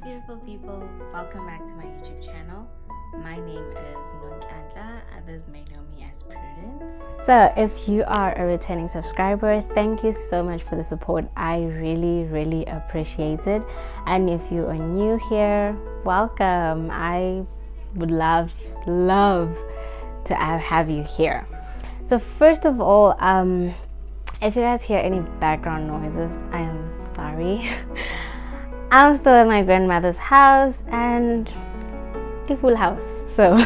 beautiful people, welcome back to my YouTube channel. My name is Nonhlanhla, others may know me as Prudence. So if you are a returning subscriber, thank you so much for the support. I really appreciate it. And if you are new here, welcome. I would love to have you here. So first of all, if you guys hear any background noises, I am sorry. I'm still at my grandmother's house, and the full house, so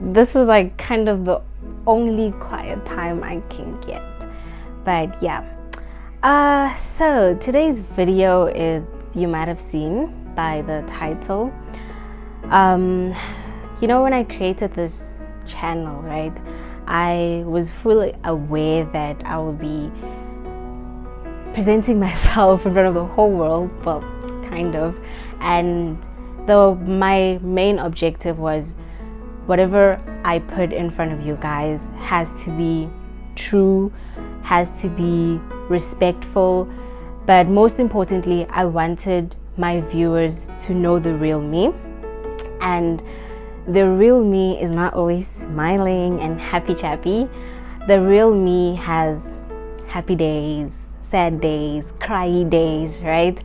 this is like kind of the only quiet time I can get. But yeah, so today's video is, you might have seen by the title, you know, when I created this channel, right, I was fully aware that I will be presenting myself in front of the whole world, well, kind of, and my main objective was whatever I put in front of you guys has to be true, has to be respectful, but most importantly, I wanted my viewers to know the real me. And the real me is not always smiling and happy chappy. The real me has happy days, sad days, cryy days, right?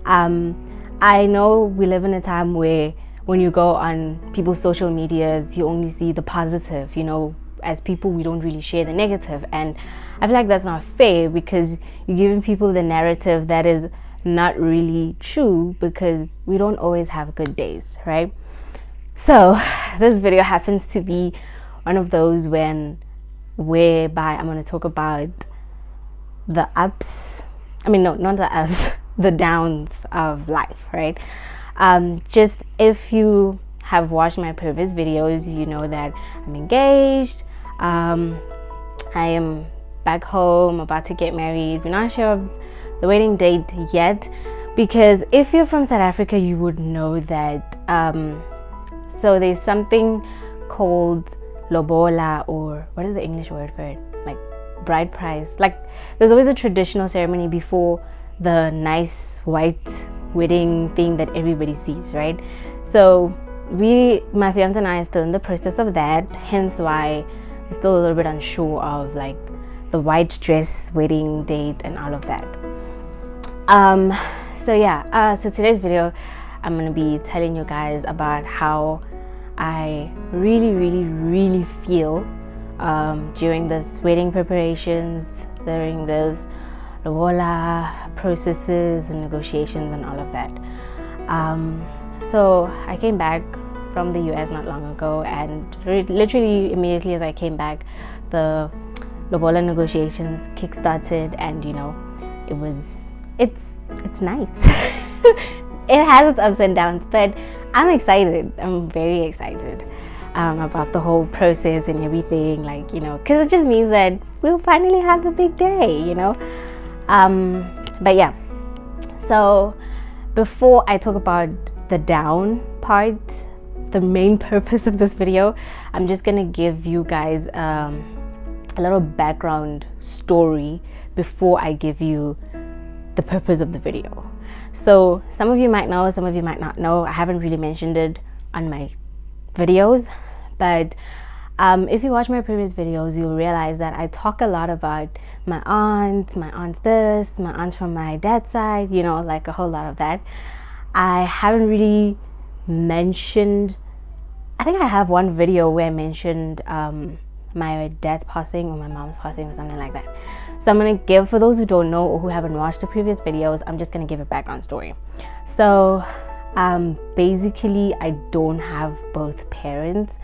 I know we live in a time where when you go on people's social medias, you only see the positive, you know. As people, we don't really share the negative, and I feel like that's not fair, because you're giving people the narrative that is not really true, because we don't always have good days, right? So this video happens to be one of those whereby I'm going to talk about the ups, not the ups, the downs of life, right? Just if you have watched my previous videos, you know that I'm engaged. I am back home, about to get married. We're not sure of the wedding date yet, because if you're from South Africa, you would know that so there's something called lobola, or what is the English word for it? Like bride price. Like there's always a traditional ceremony before the nice white wedding thing that everybody sees, right? So my fiance and I are still in the process of that, hence why we're still a little bit unsure of like the white dress wedding date and all of that. So today's video, I'm gonna be telling you guys about how I really feel during this wedding preparations, during this lobola processes and negotiations and all of that. So I came back from the US not long ago, and literally immediately as I came back, the lobola negotiations kickstarted, and you know, it's nice. It has its ups and downs, but I'm excited. I'm very excited about the whole process and everything, like, you know, because it just means that we'll finally have the big day, you know. But yeah, so before I talk about the down part, the main purpose of this video, I'm just gonna give you guys a little background story before I give you the purpose of the video. So some of you might know, some of you might not know. I haven't really mentioned it on my videos, but if you watch my previous videos, you'll realize that I talk a lot about my aunts this, my aunts from my dad's side, you know, like a whole lot of that. I haven't really mentioned, I think I have one video where I mentioned my dad's passing or my mom's passing or something like that. So I'm gonna give, for those who don't know or who haven't watched the previous videos, I'm just gonna give a background story. So basically, I don't have both parents.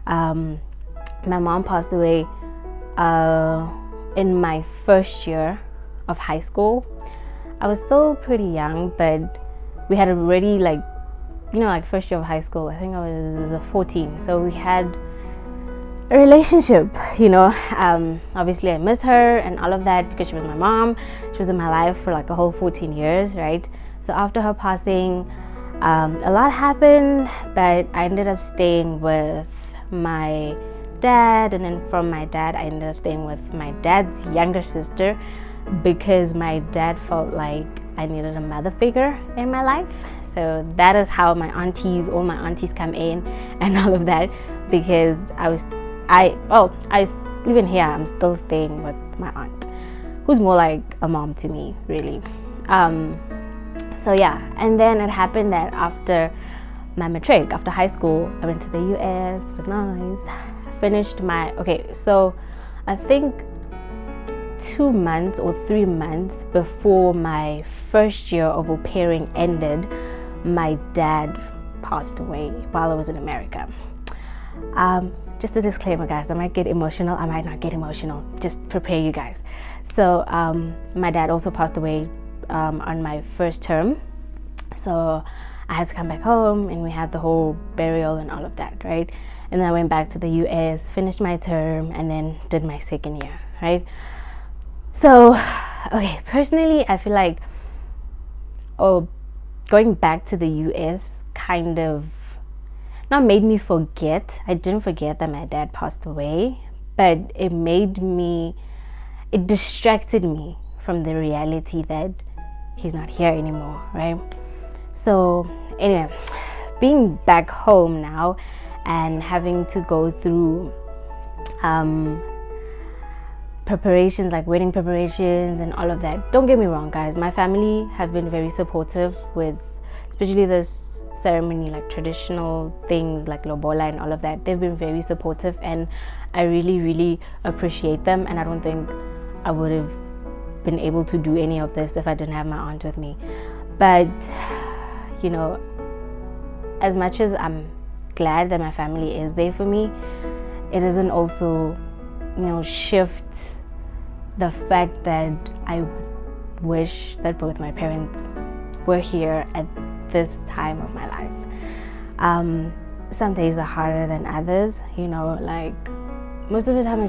My mom passed away in my first year of high school. I was still pretty young, but we had already, like, you know, like first year of high school, I think I was 14. So we had a relationship, you know. Obviously I miss her and all of that, because she was my mom. She was in my life for like a whole 14 years, right? So after her passing, a lot happened, but I ended up staying with my dad, and then from my dad I ended up staying with my dad's younger sister, because my dad felt like I needed a mother figure in my life. So that is how all my aunties come in and all of that, because even here I'm still staying with my aunt, who's more like a mom to me, really. So yeah, and then it happened that after my matric, after high school, I went to the US. It was nice. I finished so I think 2 months or 3 months before my first year of au pairing ended, my dad passed away while I was in America. Just a disclaimer, guys, I might get emotional, I might not get emotional, just prepare you guys. So my dad also passed away on my first term, so I had to come back home, and we had the whole burial and all of that, right? And then I went back to the US, finished my term, and then did my second year, right? So, okay, personally, I feel like going back to the US kind of not made me forget. I didn't forget that my dad passed away, but it distracted me from the reality that he's not here anymore, right? So anyway, being back home now and having to go through preparations, like wedding preparations and all of that. Don't get me wrong, guys, my family have been very supportive with especially this ceremony, like traditional things like lobola and all of that. They've been very supportive, and I really, really appreciate them, and I don't think I would have been able to do any of this if I didn't have my aunt with me. But you know, as much as I'm glad that my family is there for me, it doesn't also, shift the fact that I wish that both my parents were here at this time of my life. Some days are harder than others, like most of the time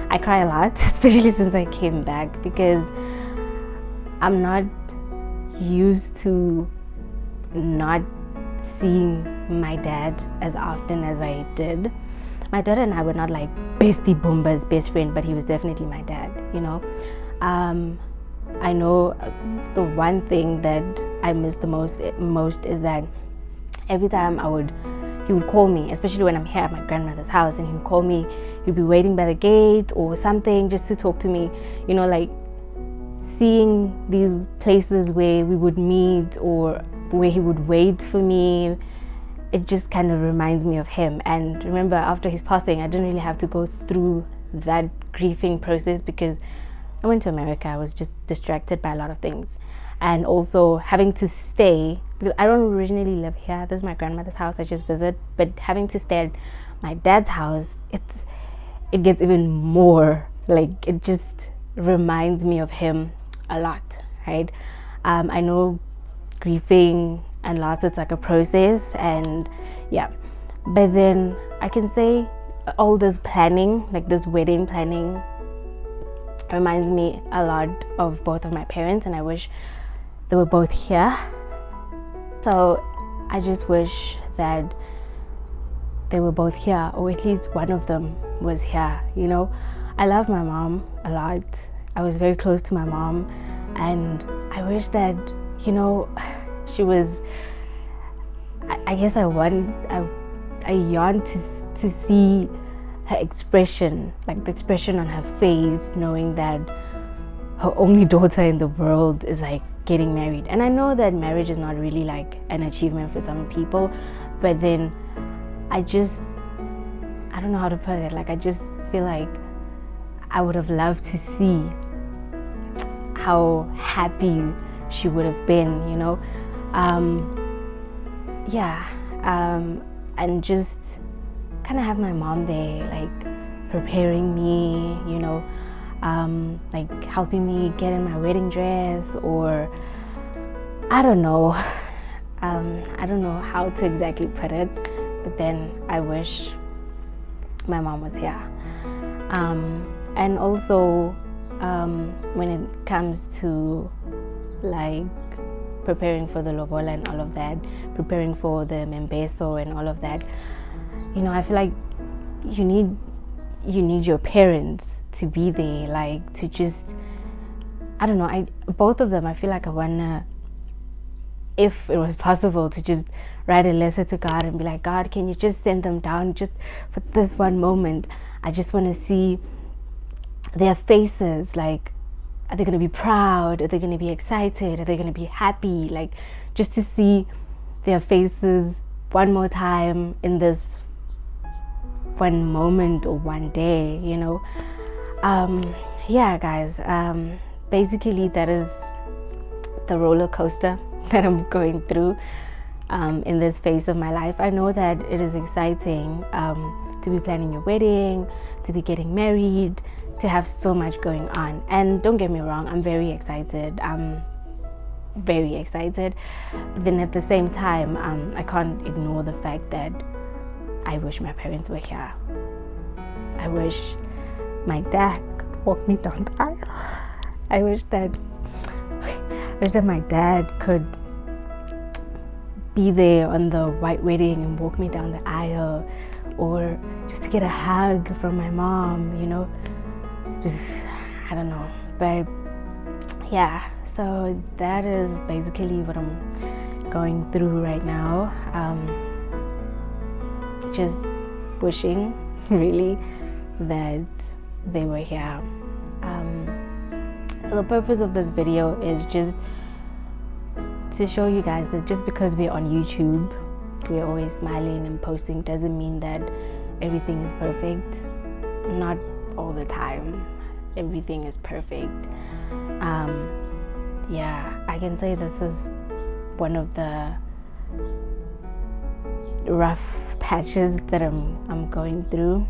I cry a lot, especially since I came back, because I'm not used to not seeing my dad as often as I did. My dad and I were not like bestie boombas, best friend, but he was definitely my dad, I know the one thing that I miss the most is that every time he would call me, especially when I'm here at my grandmother's house, and he would call me, he'd be waiting by the gate or something just to talk to me, like seeing these places where we would meet or where he would wait for me. It just kind of reminds me of him. And remember, after his passing, I didn't really have to go through that grieving process because I went to America. I was just distracted by a lot of things, and also having to stay, because I don't originally live here. This is my grandmother's house. I just visit, but having to stay at my dad's house, it gets even more like, it just reminds me of him a lot, right? I know grieving and loss, it's like a process, and yeah, but then I can say all this planning, like this wedding planning, reminds me a lot of both of my parents, and I wish they were both here. So I just wish that they were both here, or at least one of them was here. I love my mom a lot. I was very close to my mom, and I wish that she was, I guess I yearn to see her expression, like the expression on her face, knowing that her only daughter in the world is like getting married. And I know that marriage is not really like an achievement for some people, but then I don't know how to put it, like I just feel like I would have loved to see how happy she would have been, and just kind of have my mom there, like preparing me, like helping me get in my wedding dress, or I don't know how to exactly put it, but then I wish my mom was here. And also when it comes to like preparing for the lobola and all of that, preparing for the membeso and all of that, I feel like you need your parents to be there, like to just I don't know, both of them, I feel like I wanna, if it was possible, to just write a letter to God and be like, God, can you just send them down just for this one moment? I just want to see their faces. Like, are they going to be proud? Are they going to be excited? Are they going to be happy? Like, just to see their faces one more time in this one moment or one day, you know. Yeah, guys, basically that is the roller coaster that I'm going through in this phase of my life. I know that it is exciting to be planning your wedding, to be getting married, to have so much going on. And don't get me wrong, I'm very excited. I'm very excited. But then at the same time, I can't ignore the fact that I wish my parents were here. I wish my dad walked me down the aisle. I wish that my dad could be there on the white wedding and walk me down the aisle, or just to get a hug from my mom, you know. Just, I don't know. But yeah, so that is basically what I'm going through right now. Just wishing, really, that they were here. So the purpose of this video is just to show you guys that just because we're on YouTube, we're always smiling and posting, doesn't mean that everything is perfect. Not all the time. Everything is perfect. Yeah, I can say this is one of the rough patches that I'm going through,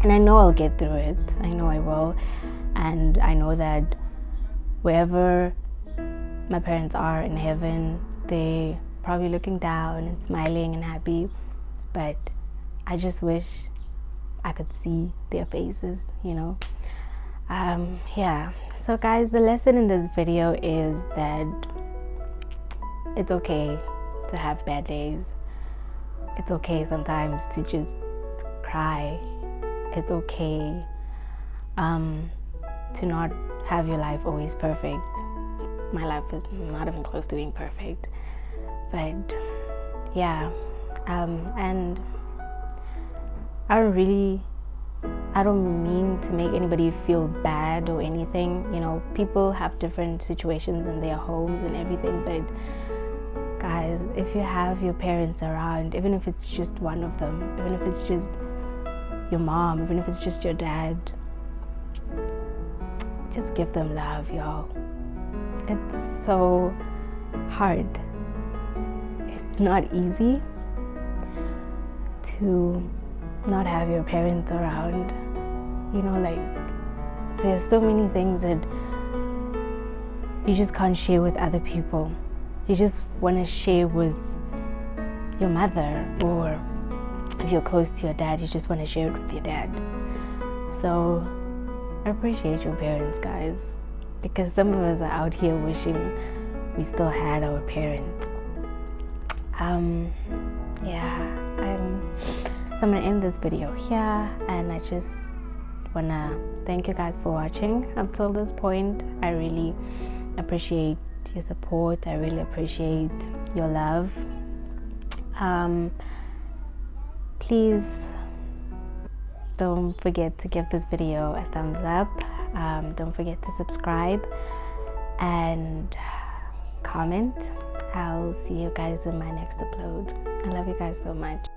and I know I'll get through it. I know I will, and I know that wherever my parents are in heaven, they probably looking down and smiling and happy, but I just wish I could see their faces, you know. Yeah, so guys, the lesson in this video is that it's okay to have bad days. It's okay sometimes to just cry. It's okay to not have your life always perfect. My life is not even close to being perfect, but yeah, and I don't mean to make anybody feel bad or anything. You know, people have different situations in their homes and everything, but guys, if you have your parents around, even if it's just one of them, even if it's just your mom, even if it's just your dad, just give them love, y'all. It's so hard. It's not easy to not have your parents around. You know, like, there's so many things that you just can't share with other people. You just want to share with your mother, or if you're close to your dad, you just want to share it with your dad. So appreciate your parents, guys, because some of us are out here wishing we still had our parents. Yeah, so I'm gonna end this video here, and I just wanna thank you guys for watching up till this point. I really appreciate your support. I really appreciate your love. Please don't forget to give this video a thumbs up. Don't forget to subscribe and comment. I'll see you guys in my next upload. I love you guys so much.